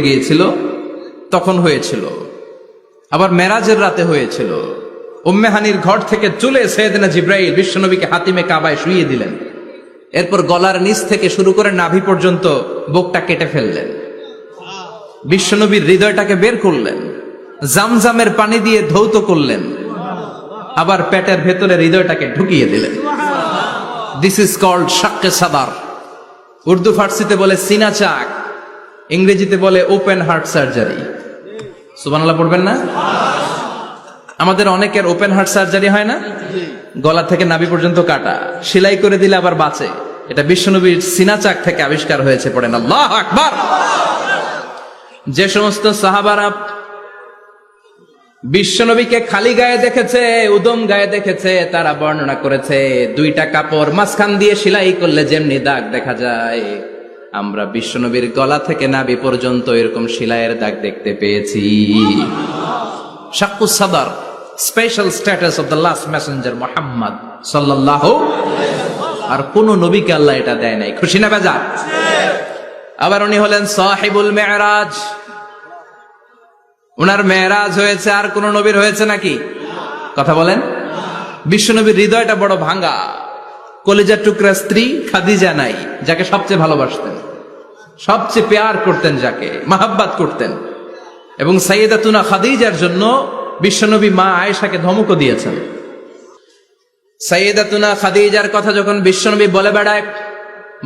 গিয়েছিল তখন হয়েছিল, আবার মেরাজের রাতে হয়েছিল। উম্মে হানির ঘর থেকে চলে সাইয়েদনা জিবরাইল বিশ্বনবীকে হাতিমে কাবায় শুইয়ে দিলেন। এরপর গলার নিচ থেকে শুরু করে নাভি পর্যন্ত বুকটা কেটে ফেললেন, বিশ্বনবীর হৃদয়টাকে বের করলেন, জামজামের পানি দিয়ে ধৌত করলেন, আবার পেটের ভেতরে হৃদয়টাকে ঢুকিয়ে দিলেন। দিস ইজ কল্ড শাক্কে সাদার। উর্দু ফার্সিতে বলে সিনা চাক, ইংরেজিতে বলে ওপেন হার্ট সার্জারি। সুবহানাল্লাহ পড়বেন না? আমাদের অনেকের ওপেন হার্ট সার্জারি হয় না, গলা থেকে নাভি পর্যন্ত কাটা, সেলাই করে দিলে আবার বাঁচে। এটা বিশ্বনবীর সিনা চাক থেকে আবিষ্কার হয়েছে। পড়েন আল্লাহু আকবার। যে সমস্ত সাহাবারা বিশ্বনবীকে খালি গায়ে দেখেছে, উদম গায়ে দেখেছে, তারা বর্ণনা করেছে দুইটা কাপড় মাঝখান দিয়ে সেলাই করলে যেমনি দাগ দেখা যায়, আমরা বিশ্বনবীর গলা থেকে নাভি পর্যন্ত এরকম সেলাইয়ের দাগ দেখতে পেয়েছি। শাক্কুস সাদার, special status of the last Messenger Muhammad সাল্লাল্লাহু। আর কোন নবীকে আল্লাহ এটা দেয় নাই। খুশি না বেজা? আবার উনি হলেন সাহিবুল মেরাজ। উনার মেরাজ হয়েছে, আর কোন নবীর হয়েছে নাকি? কথা বলেন। বিশ্বনবীর হৃদয়টা বড় ভাঙা, কলিজার টুকরা স্ত্রী খাদিজা নাই, যাকে সবচেয়ে ভালোবাসতেন, সবচেয়ে প্যার করতেন, যাকে মাহাব্বাত করতেন। এবং সাইয়েদাতুনা খাদিজার জন্য বিশ্বনবী মা আয়েশাকে ধমকও দিয়েছেন। সাইয়েদাতুনা খাদিজার কথা যখন বিশ্বনবী বলে বেড়ায়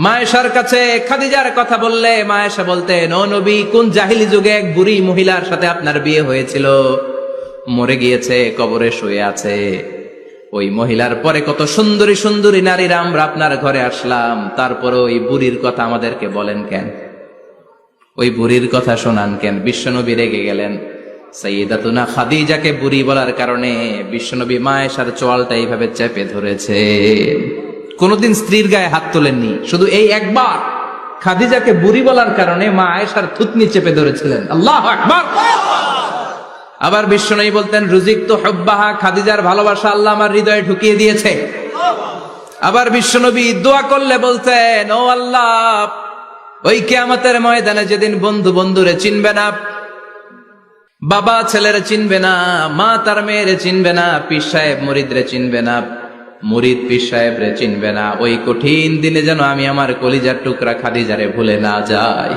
মা আয়েশার কাছে, খাদিজার কথা বললে মা আয়েশা বলতেন, ও নবী, কোন জাহিলি যুগে এক বুড়ি মহিলার সাথে আপনার বিয়ে হয়েছিল, মরে গিয়েছে, কবরে শুয়ে আছে। ওই মহিলার পরে কত সুন্দরী সুন্দরী নারীরা আমরা আপনার ঘরে আসলাম, তারপরে ওই বুড়ির কথা আমাদেরকে বলেন কেন? ওই বুড়ির কথা শোনান কেন? বিশ্বনবী রেগে গেলেন। সাইয়েদাতুনা খাদিজাকে বুড়ি বলার কারণে বিশ্বনবী মা আয়েশার চোয়ালটা এইভাবে চেপে ধরেছে। কোনদিন স্ত্রীর গায়ে হাত তোলেননি, শুধু এই একবার খাদিজাকে বুড়ি বলার কারণে মা আয়েশার থুতনি চেপে ধরেছিলেন। আল্লাহু আকবার। আবার বিশ্বনবী বলতেন, রুজিকতু হুব্বাহা, খাদিজার ভালোবাসা আল্লাহ আমার হৃদয়ে ঢুকিয়ে দিয়েছে। আবার বিশ্বনবী দোয়া করলে বলতেন, ও আল্লাহ, ওই কিয়ামতের ময়দানে যেদিন বন্ধু বন্ধুরে চিনবে না, বাবা ছেলেরে চিনবে না, মা তার মেয়েরে চিনবে না, পীর সাহেব মুরিদরে চিনবে না, মুরিদ পীর সাহেবরে চিনবে না, ওই কঠিন দিনে যেন আমি আমার কলিজার টুকরা খাদিজারে ভুলে না যাই।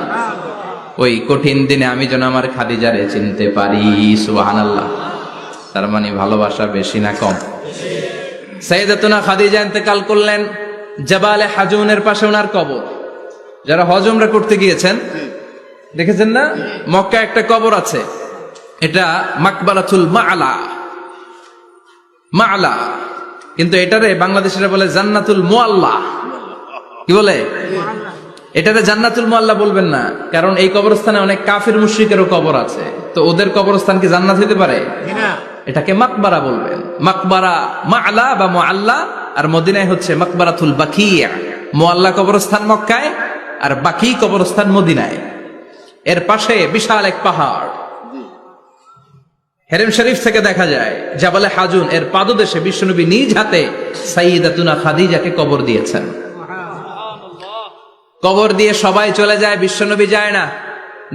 ওই কঠিন দিনে আমি যেন আমার খাদিজারে চিনতে পারি। সুবহানাল্লাহ। তার মানে ভালোবাসা বেশি না কম? সাইয়েদাতুনা খাদিজা ইন্তেকাল করলেন, জাবালে হাজুনের পাশে ওনার কবর। যারা হজ উমরা করতে গিয়েছেন দেখেছেন না, মক্কায় একটা কবর আছে, এটা মাকবারাতুল মা'লা। মা'লা, কিন্তু এটারে বাংলাদেশিরা বলে জান্নাতুল মুআল্লা। কি বলে? এটারে জান্নাতুল মুআল্লা বলবেন না, কারণ এই কবরস্থানে অনেক কাফির মুশরিকেরও কবর আছে, তো ওদের কবরস্থান কি জান্নাত হতে পারে? এটাকে মাকবারা বলবেন। মাকবারা মা'লা বা মুআল্লা, আর মদিনায় হচ্ছে মাকবারাতুল বাকিয়া। মুআল্লা কবরস্থান মক্কায়, আর বাকি কবরস্থান মদিনায়। এর পাশে বিশাল এক পাহাড়, হেরেম শরীফ থেকে দেখা যায় জাবালে হাজুন, এর পাদদেশে বিশ্বনবী নিজ হাতে সাইয়েদাতুনা খাদিজাকে কবর দিয়েছেন। কবর দিয়ে সবাই চলে যায়, বিশ্বনবী যায় না।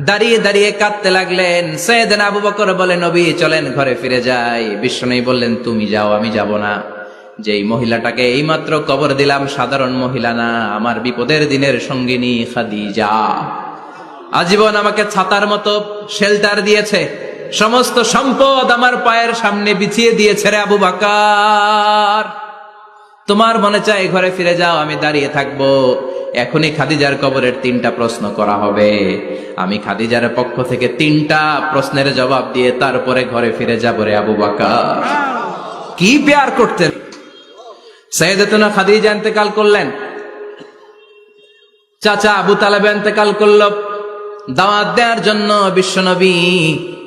দাঁড়িয়ে দাঁড়িয়ে কাঁদতে লাগলেন। সাইয়েদনা আবু বকর বলে, নবী চলেন ঘরে ফিরে যাই। বিশ্বনবী বললেন, তুমি যাও, আমি যাব না। যেই মহিলাটাকে এইমাত্র কবর দিলাম সাধারণ মহিলা না, আমার বিপদের দিনের সঙ্গিনী খাদিজা। আজীবন আমাকে ছাতার মতো শেল্টার দিয়েছে, সমস্ত সম্পদ আমার পায়ের সামনে বিছিয়ে দিয়েছে রে আবু বকর। তোমার মনে চায় ঘরে ফিরে যাও, আমি দাঁড়িয়ে থাকবো। এখনই খাদিজার কবরের 3টা প্রশ্ন করা হবে। আমি খাদিজার পক্ষ থেকে 3টা প্রশ্নের জবাব দিয়ে তারপরে ঘরে ফিরে যাব রে আবু বকর। কি প্যার করতেন। সাইয়েদাতুনা খাদিজা ইন্তেকাল করলেন, চাচা আবু তালেব ইন্তেকাল করল। দাওয়াত দেওয়ার জন্য বিশ্বনবী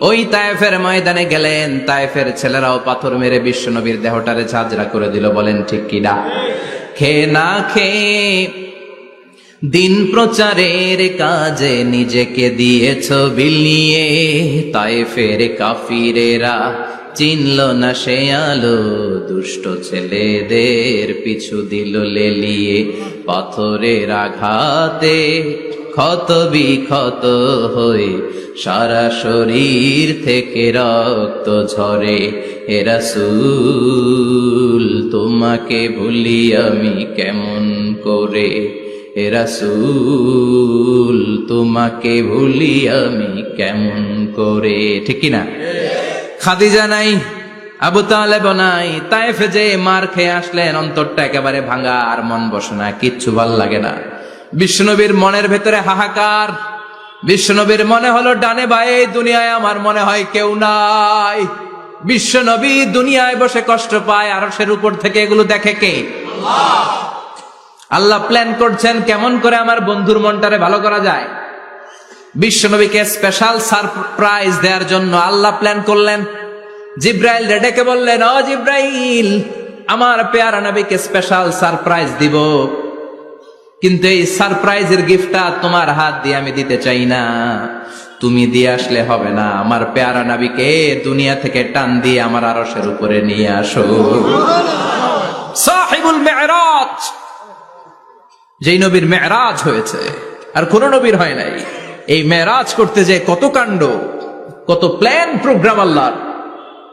ওই তায়েফের ময়দানে গেলেন। তায়েফের ছেলেরাও পাথর মেরে বিশ্বনবীর দেহটারে ঝাঁঝরা করে দিল। বলেন ঠিক কিনা? খেয়ে না খেয়ে দিন প্রচারের কাজে নিজেকে দিয়েছ বিলিয়ে, তায়েফের কাফিরেরা চিনল না সে আলো, দুষ্ট ছেলেদের পিছু দিল লেলিয়ে, পাথরের আঘাতে ক্ষত বিক্ষত হয়ে সারা শরীর থেকে রক্ত ঝরে। হে রাসূল তোমাকে ভুলি আমি কেমন করে, হে রাসূল তোমাকে ভুলি আমি কেমন করে। ঠিক কি না? খাদিজা নাই, আবু তালেব নাই, তায়েফে যে মার খেয়ে আসলেন, অন্তরটা একেবারে ভাঙা, আর মন বসে না, কিচ্ছু ভাল লাগে না। বিশ্বনবীর মনের ভেতরে হাহাকার। বিশ্বনবীর মনে হলো ডানে বায়ে দুনিয়ায় আমার মনে হয় কেউ নাই। বিশ্বনবী দুনিয়ায় বসে কষ্ট পায়, আরশের উপর থেকে এগুলো দেখে কে? আল্লাহ প্ল্যান করছেন কেমন করে আমার বন্ধুর মনটারে ভালো করা যায়। বিশ্বনবীকে স্পেশাল সারপ্রাইজ দেওয়ার জন্য আল্লাহ প্ল্যান করলেন। জিব্রাইল ডেকে বললেন, ও জিব্রাইল, আমার পেয়ারা নবীকে স্পেশাল সারপ্রাইজ দিব, কিন্তু এই সারপ্রাইজের গিফটটা তোমার হাত দিয়ে আমি দিতে চাই না, তুমি দিয়ে আসলে হবে না। আমার পেয়ারা নবীকে দুনিয়া থেকে টান দিয়ে আমার আরশের উপরে নিয়ে আসো। সাহিবুল মেরাজ, যেই নবীর মেরাজ হয়েছে আর কোন নবীর হয় নাই। এই মেরাজ করতে যে কত কাণ্ড, কত প্ল্যান প্রোগ্রাম আল্লাহর।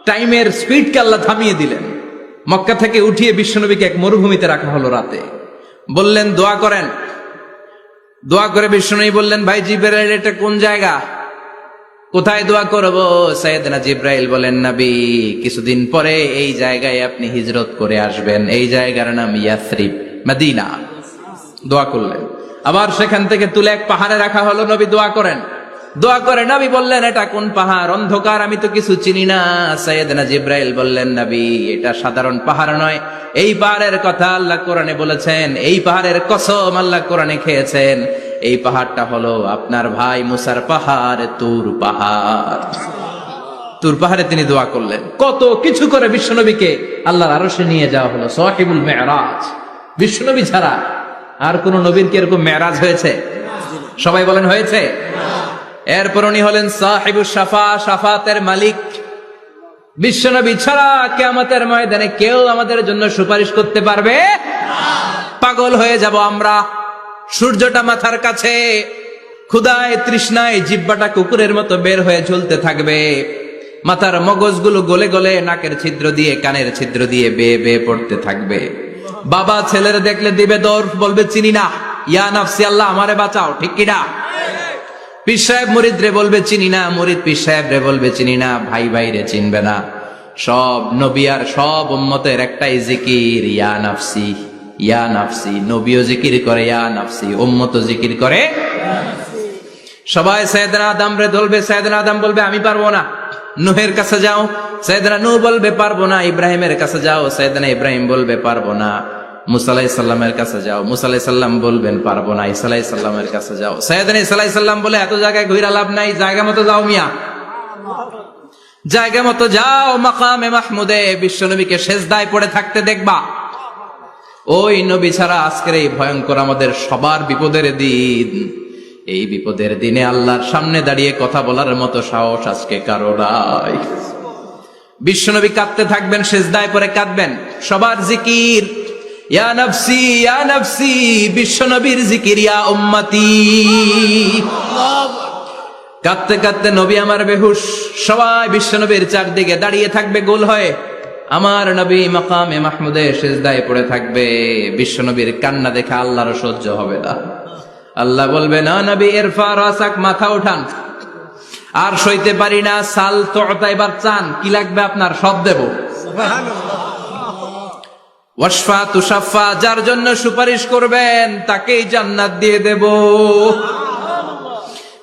টাইমের স্পিডকে আল্লাহ থামিয়ে দিলেন। মক্কা থেকে উঠিয়ে বিশ্বনবীকে এক মরুভূমিতে রাখা হলো রাতে। বললেন দোয়া করেন। দোয়া করে বিশ্বনবী বললেন, ভাই জিব্রাইল, এটা কোন জায়গা, কোথায় দোয়া করব? সাইয়েদনা জিব্রাইল বলেন, নবী, কিছুদিন পরে এই জায়গায় আপনি হিজরত করে আসবেন, এই জায়গার নাম ইয়াসরিব, মদিনা। দোয়া করলেন। আবার সেখান থেকে তুলে এক পাহাড়ে রাখা হলো, নবী দোয়া করেন। দোয়া করে নবী বললেন, এটা কোন পাহাড়? অন্ধকার, আমি তো কিছু চিনি না। সাইয়েদনা জিব্রাইল বললেন, নবী, এটা সাধারণ পাহাড় নয়, এই পাহাড়ের কথা আল্লাহ কোরআনে বলেছেন, এই পাহাড়ের কসম আল্লাহ কোরআনে খেয়েছেন। এই পাহাড়টা হলো আপনার ভাই মুসার পাহাড়, তুর পাহাড়। তুর পাহাড়ে তিনি দোয়া করলেন। কত কিছু করে বিশ্বনবীকে আল্লাহর আরশে নিয়ে যাওয়া হলো। সাহিবুল মেরাজ। বিশ্বনবী ছাড়া আর কোন নবীর কি এরকম মেরাজ হয়েছে? সবাই বলেন হয়েছে। এরপর উনি হলেন সাহিবুস শাফা, শাফাতের মালিক। বিশ্বনবী ছাড়া কিয়ামতের ময়দানে কেউ আমাদের জন্য সুপারিশ করতে পারবে না। পাগল হয়ে যাব আমরা। সূর্যটা মাথার কাছে, ক্ষুধায় তৃষ্ণায় জিহ্বাটা কুকুরের মতো বের হয়ে ঝুলতে থাকবে। মাথার মগজগুলো গলে গলে নাকের ছিদ্র দিয়ে, কানের ছিদ্র দিয়ে বেয়ে বেয়ে পড়তে থাকবে। বাবা ছেলের দেখলে দিবে দৌড়, বলবে চিনি না, ইয়া নাফসি, আল্লাহ আমারে বাঁচাও। ঠিক কিনা? পীর সাহেব মুরিদ রে বলবে চিনি না, মুরিদ পীর সাহেব রে বলবে চিনি না, ভাই ভাই রে চিনবে না। সব নবী আর সব উম্মতের একটাই জিকির, ইয়া নাফসি, ইয়া নাফসি। নবীও জিকির করে ইয়া নাফসি, উম্মতও জিকির করে। সবাই সাইয়েদনা আদম রে ধরবে, সাইয়েদনা আদম বলবে আমি পারবো না। নূহের কাছে যাও, সাইয়েদনা নূহ বলবে পারবো না। ইব্রাহিমের কাছে যাও, সাইয়েদনা ইব্রাহিম বলবে পারবো না। মুসা আলাইহিস সালামের কাছে যাও, মুসা আলাইহিস সালাম বলবেন পারবো না। ঈসা আলাইহিস সালামের কাছে যাও, সাইয়েদনা ঈসা আলাইহিস সালাম বলে এত জায়গায় ঘুরে লাভ নাই, জায়গা মতো যাও মিয়া, জায়গা মতো যাও। মাকামে মাহমুদে বিশ্বনবীকে সেজদায় পড়ে থাকতে দেখবা। ওই নবী ছাড়া আজকের এই ভয়ঙ্কর আমাদের সবার বিপদের দিন। এই বিপদের দিনে আল্লাহর সামনে দাঁড়িয়ে কথা বলার মতো সাহস আজকে কারো নাই। বিশ্বনবী কাঁদতে থাকবেন, সেজদায় পড়ে কাঁদবেন। সবার জিকির ইয়া নাফসি, ইয়া নাফসি। বিশ্বনবীর জিকির ইয়া উম্মতি। কাঁদতে কাঁদতে নবী আমার বেহুশ। সবাই বিশ্বনবীর চারদিকে দাঁড়িয়ে থাকবে গোল হয়ে। আমার নবী মাকামে মাহমুদে সেজদায় পড়ে থাকবে। বিশ্বনবীর কান্না দেখে আল্লাহর সহ্য হবে না। আল্লাহ বলবে, না নবী, ইরফা রাসাক, মাথা উঠান, আর সইতে পারি না। সাল তোতা, এবার চান, কি লাগবে আপনার, সব দেব। ওয়াশফা তুশাফা, যার জন্য সুপারিশ করবেন তাকেই জান্নাত দিয়ে দেব।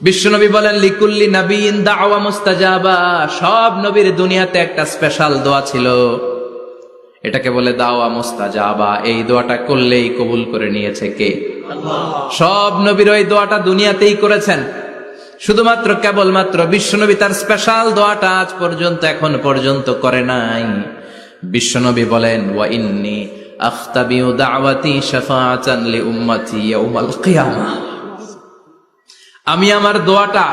বিশ্বনবী বলেন, লিকুল্লি নাবিয়িন দাওয়া মুস্তাজাবা। সব নবীর দুনিয়াতে একটা স্পেশাল দোয়া ছিল, এটাকে বলে দাওয়া মুস্তাজাবা। এই দোয়াটা করলেই কবুল করে নিয়েছে কে? আল্লাহ। সব নবীর ওই দোয়াটা দুনিয়াতেই করেছেন, শুধুমাত্র কেবলমাত্র বিশ্বনবী তার স্পেশাল দোয়াটা আজ পর্যন্ত, এখন পর্যন্ত করে নাই। বিশ্বনবী বলেন, ওয়া ইন্নী আখতাবিউ দাওয়াতি শাফাআতান লি উম্মতি ইয়াউমাল কিয়ামাহ। আমি আমার দোয়াটা,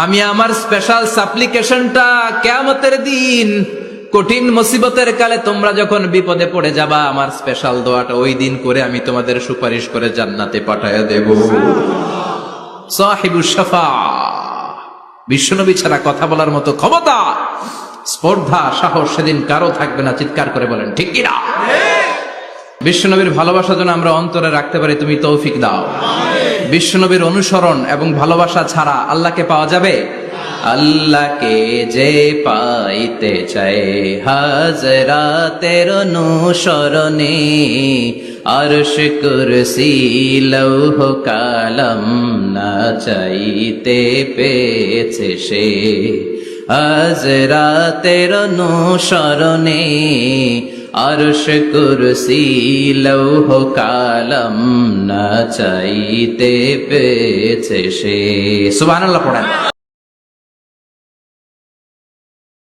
আমি আমার স্পেশাল সাপ্লিকেশনটা কিয়ামতের দিন কঠিন মুসিবতের কালে তোমরা যখন বিপদে পড়ে যাবা, আমার স্পেশাল দোয়াটা ওই দিন করে আমি তোমাদের সুপারিশ করে জান্নাতে পাঠায়া দেব। সাহিবুশ শাফা, বিশ্বনবী ছাড়া কথা বলার মতো ক্ষমতা, স্পর্ধা, সাহস সেদিন কারো থাকবে না। চিৎকার করে বলেন ঠিক কিনা? বিশ্বনবীর ভালোবাসা যেন আমরা অন্তরে রাখতে পারি, তুমি তৌফিক দাও। বিশ্বনবীর অনুসরণ এবং ভালোবাসা ছাড়া আল্লাহকে পাওয়া যাবে? আল্লাহকে যে পাইতে চায় হাজরাতের অনুসরণে, আরশ কুরসি লৌহ কালাম না চাইতে পেয়েছে সে। হাজরাতের অনুসরণে, আরশ কুরসি লৌহ কালাম না চাইতে পেয়েছে সে। সুবহানাল্লাহ পড়েন।